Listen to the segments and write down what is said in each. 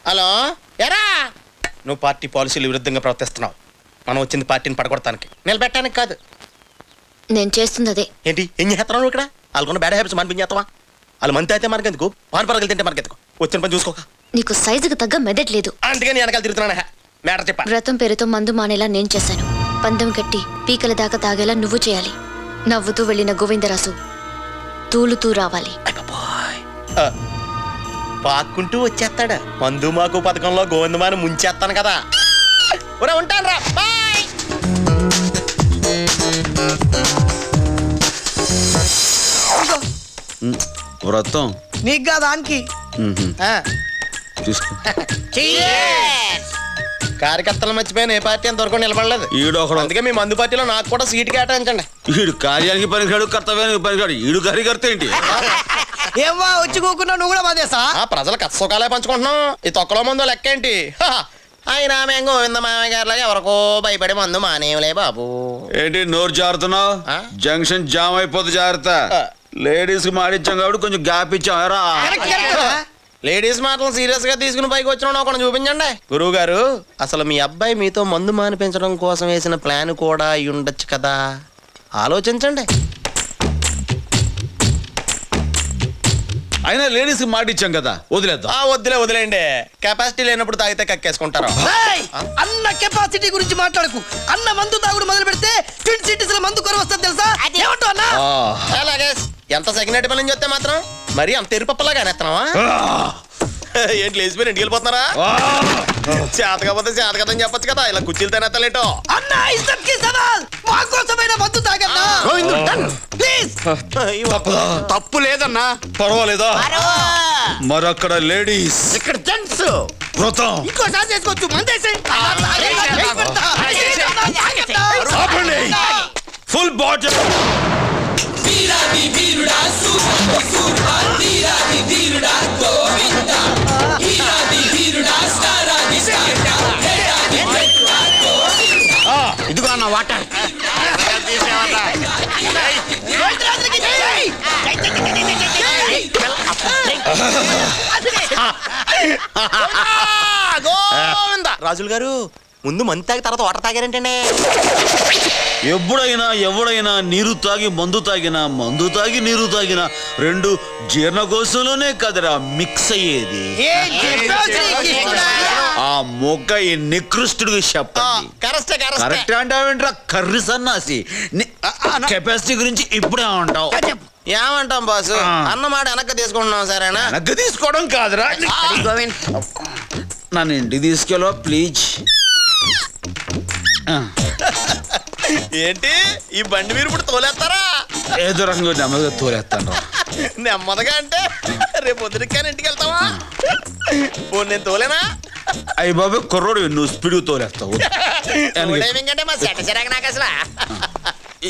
Hello ఎరా నువ్వు party పాలసీలు విరుద్ధంగా ప్రవర్తిస్తున్నావు. మనం వచ్చింది పార్టీని పడగొడటానికి, నిలబెట్టడానికి కాదు. నేను చేస్తుంది అదే. ఏంటి ఏం చేస్తున్నావు ఇక్కడ? వాళ్ళకున్న బ్యాడ్ హ్యాబిట్స్ మనిపించేస్తావా? వాళ్ళు మంతి అయితే మనకెందుకు, పాన్ పరగలు తింటే మనకెందుకు? వచ్చిన పని చూసుకోక. నీకు సైజుకు తగ్గ మెదట్లేదు. అందుకని వెనకాల తిరుగుతున్నా. మ్యాటర్ చెప్పా. వ్రతం పేరుతో మందు మానేలా నేను చేశాను. పందెం కట్టి పీకల దాకా తాగేలా నువ్వు చేయాలి. నవ్వుతూ వెళ్ళిన గోవిందరాజు తూలుతూ రావాలి. పాక్కుంటూ వచ్చేస్తాడు. మందు మాకు పథకంలో గోవిందమాని ముంచేస్తాను కదా. ఉంటాను రా, బాయ్. వ్రతం నీకు కాదు ఆన్కి. కార్యకర్తలు మర్చిపోయిన ఏ పార్టీ అంతవరకు నిలబడలేదు. అందుకే మీ మందు పార్టీలో నాకు కూడా సీటు కేటాయించండి. ఈడు కార్యానికి పనికిరాడు, కర్తవ్యానికి పనికిరాడు. ఈడు కార్యకర్త ఏంటి? ఏవా వచ్చి కూకున్నా నువ్వు కూడా మాదేసా? ప్రజలు కష్ట సుఖాలే పంచుకుంటున్నాం. ఈ తొక్కలో మందు లెక్క ఏంటి? అయినా మేము గోవింద మామయ్య గారిలాగా ఎవరికో భయపడి మందు మానేయలే బాబు. ఏంటి నోరు జారుతున్నావు? జంక్షన్ జామ్ అయిపోతే జాగ్రత్త. లేడీస్ కి మాడిచ్చాం కాబట్టి కొంచెం గ్యాప్ ఇచ్చాం. లేడీస్ మాటలు సీరియస్ గా తీసుకుని పైకి వచ్చిన ఒకటి చూపించండి. గురువు గారు, అసలు మీ అబ్బాయి మీతో మందు మానిపించడం కోసం వేసిన ప్లాన్ కూడా అయి ఉండొచ్చు కదా, ఆలోచించండి. అయినా లేడీస్ కి మాటిచ్చాం కదా, వదిలేద్దాం. వదిలేండి. కెపాసిటీ లేనప్పుడు తాగితే కక్కేసుకుంటారు. అన్న కెపాసిటీ గురించి మాట్లాడకు. అన్న మందు తాగుడు మొదలు పెడితే ట్విన్ సిటీస్ లో మందు కొర వస్తుంది తెలుసా? అలాగే ఎంత సెకండ్ పని చెప్తే మాత్రం మరి అంత ఎరుపప్పలాగా అనేస్తున్నావా? ఏంటి లేచిపోయి ఇంటికి వెళ్ళిపోతున్నారా? చేత కాకపోతే చేత కదని చెప్పొచ్చు కదా, ఇలా కుర్చీలు తినేస్తలేటో. తప్పు లేదన్నా, పర్వాలేదా? మరక్కడ లేడీస్, ఇక్కడ జెంట్స్. వ్రతం ఇంకోసారి చేసుకోవచ్చు. Full bottle. ఇదిగో అన్న వాటర్. రాజులు గారు, ముందు మందు తాగి తర్వాత వాటర్ తాగారంటండి. ఎప్పుడైనా ఎవడైనా నీరు తాగి మందు తాగినా, మందు తాగి నీరు తాగినా రెండు జీర్ణకోశంలోనే కదరా మిక్స్ అయ్యేది. ఆ మొక్క ఈ నికృష్టుడికి చెప్పండి. కరెక్ట్ అంటావేంట్రా కర్రీ సన్నాసి? కెపాసిటీ గురించి ఇప్పుడే అంటావు. ఏమంటాం బాసు? అన్నమాట వెనక్కి తీసుకుంటున్నాం. సరేనా? వెనక్కి తీసుకోవడం కాదురా, నన్ను ఇంటికి తీసుకెళ్ళవా ప్లీజ్. ఏంటి ఈ బండి మీరు ఇప్పుడు తోలేస్తారా? ఏదో రంగు నెమ్మదిగా తోలేస్తాను. నెమ్మదిగా అంటే రేపు పొద్దున ఇంటికి వెళ్తావా? నేను తోలేనా? అయ్యి బాబు కుర్రోడు, నువ్వు స్పీడ్ తోలేస్తావు.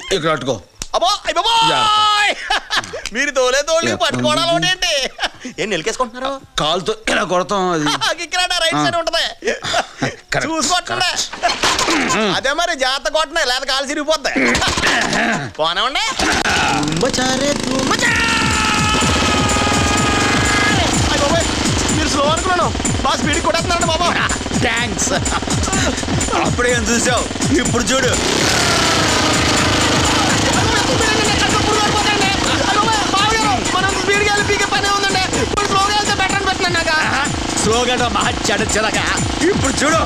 ఇక్కడ అట్టుకో. మీరు తోలే తోలి పట్టుకోవడం ఏంటి? ఏం నిలికేసుకుంటున్నారు? కాలుతో ఇలా కొడతాం. అది రైట్ సైడ్ ఉంటది, చూసుకోండి. అదే మరి జాగ్రత్త కొట్టనే, లేదా కాలు సిరిగిపోద్ది. పోనేమండి. మీరు స్లో అనుకున్నాను, బాగా స్పీడ్ కొట్టేస్తున్నాడు బాబా. థ్యాంక్స్. అప్పుడేం చూసావు, ఇప్పుడు చూడు. మనం స్పీడ్గా వెళ్ళి పీకే పనే ఉందండి. ఇప్పుడు స్లోగా వెళ్తే బెటర్ అని పెట్టినాక స్లోగా మా చెడగా. ఇప్పుడు చూడు.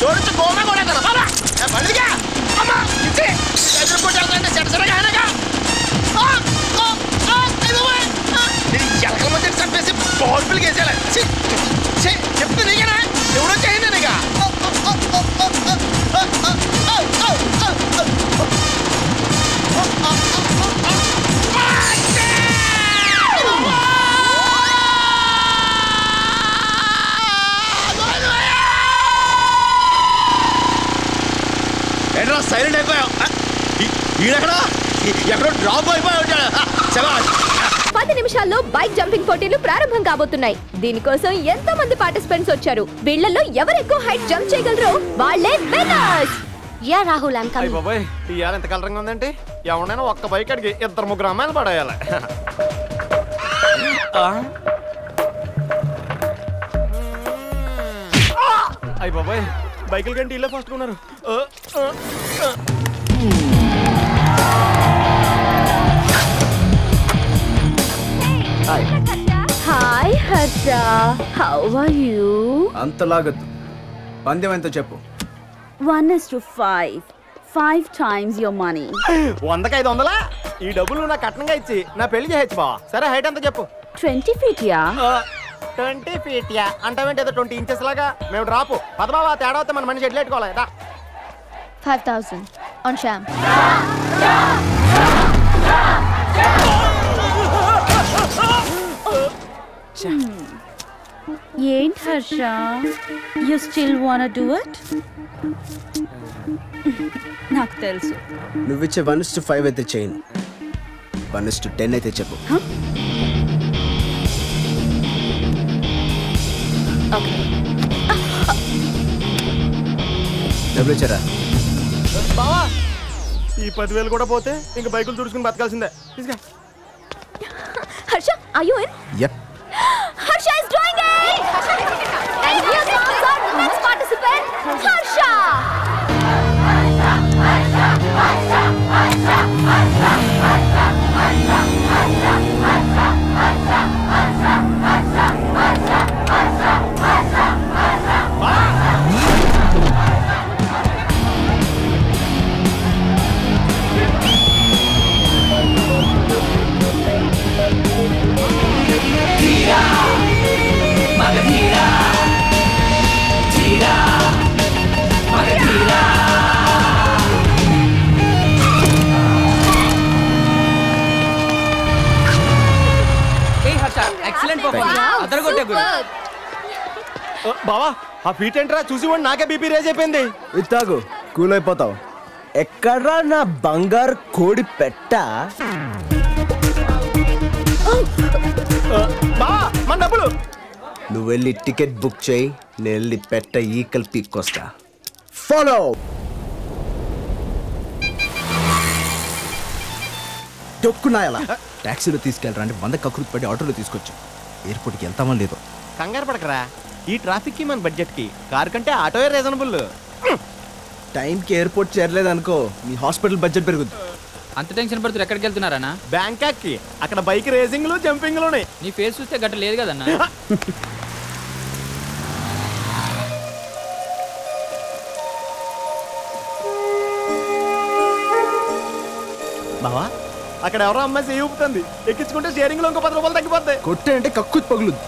చూడొచ్చు గోమా కూడా కదా బాబా బండిగా అమ్మా ఇచ్చి ఎదుర్కొంటే చెడసరగా ఆయనగా ఎలకల మధ్య చంపేసి బాల్పులకి వేసేయాలి చెప్తే నీకేనా ఎవడో చేయండి నీగా ఏంట్రా సైలెంట్ అయిపోయావు ఎక్కడో డ్రాప్ అయిపోయావు 10 నిమిషాల్లో బైక్ జంపింగ్ పోటీలు ప్రారంభం కాబోతున్నాయి. దీనికోసం ఎంతో మంది పార్టిసిపెంట్స్ వచ్చారు. వీళ్ళల్లో ఎవరు ఎక్కువ హైట్ జంప్ చేయగలరో వాళ్ళే winners. Yeah Rahul I'm coming. బాబాయ్ ఇయాల ఎంత కలరంగా ఉందంటే ఎవరైనా ఒక్క బైక్ అడిగి 2-3 అమ్మాయిలు పడేయాలి. అయ్యి బాబాయ్ బైకుల కంటే ఇల్లే ఫాస్ట్గా ఉన్నారు. Hi Harsha, how are you? అంతలాగద్దు, పందెం ఎంతో చెప్పు. 1:5, 5 times your money. 100కి 500 ఈ డబ్బులు నా కట్నంగా ఇచ్చి నా పెళ్లి చేయొచ్చు బావా. సరే హైట్ ఎంత చెప్పు. 20 feet యా? 20 feet యా అంటావేంటి? ఏదో 20 inches లాగా. మేము డ్రాపు పదబావా, తేడా వస్తే మన మనిషి ఎడ్లు పెట్టుకోవాలి. 5,000 on sham. ఏంటి Harsha, you still want do it? నాకు తెలుసు. నువ్విచ్చే 1:5 అయితే చేయను, 1:10 అయితే చెప్పు. డబ్బులు ఇచ్చారా? బావా ఈ 10,000 కూడా పోతే ఇంక బైకులు తుడుచుకుని బతకాల్సిందే. తీసుకా. Harsha, are you in? Yep. Harsha is doing it! And here comes our next participant, Harsha! బావా ఆ ఫీట్ ఏంట్రా చూసి వాడు నాకే బీపీ రేజ్ అయిపోయింది. ఇత్తాగు కూల్ అయిపోతావు. ఎక్కడ్రా నా బంగారు కోడి పెట్ట? బావా మన డబ్బులు. నువ్వు వెళ్ళి టికెట్ బుక్ చేయి, నేను వెళ్ళి పెట్ట ఈకలు పీక్కొస్తా. ఫాలో. డొక్కునాయలా ట్యాక్సీలో తీసుకెళ్ళరా అంటే 100 కక్కుర్తి పడి ఆటోలో తీసుకొచ్చు. ఎయిర్పోర్ట్కి వెళ్తామో లేదో. కంగారు పడకరా, ఈ ట్రాఫిక్ కి మన బడ్జెట్ కి కార్ కంటే ఆటోయే రీజనబుల్. టైంకి ఎయిర్పోర్ట్ చేరలేదనుకో మీ హాస్పిటల్ బడ్జెట్ పెరుగుద్ది. అంత టెన్షన్ పడుతున్నారు. ఎక్కడికి వెళ్తున్నారన్నా? బ్యాంకాక్ కి. అక్కడ బైక్ రేసింగ్లు జంపింగ్లు ఉన్నాయి. నీ ఫేస్ చూస్తే గట్ట లేదు కదన్నా. బావా అక్కడ ఎవరో అమ్మాయి చేయి ఊపుతుంది. ఎక్కించుకుంటే షేరింగ్ లో ఇంకో 10 రూపాయలు తగ్గిపోతాయి. కొట్టే అంటే కక్కుత్ పగులుద్ది.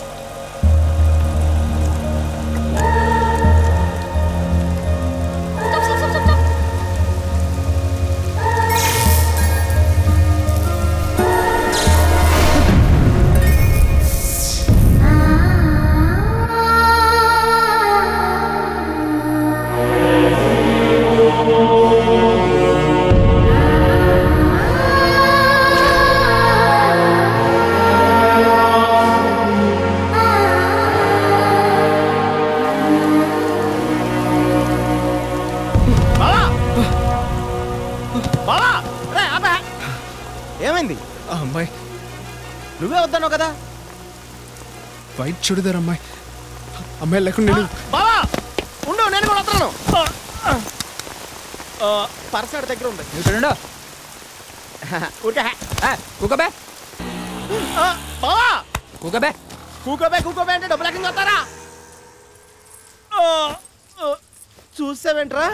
ఏమైంది? అమ్మాయి నువ్వే వద్దాను కదా. వైట్ చుడిదార్ అమ్మాయి. అమ్మాయి లేకుండా బావా ఉండు, నేను కూడా వస్తున్నాను. పర్స్ ఆడ దగ్గర ఉంది. కూకబే బావా కూకబే కూకోబే కూకోబే అంటే డబ్బులు ఎక్కడ వస్తారా? చూసావేంట్రా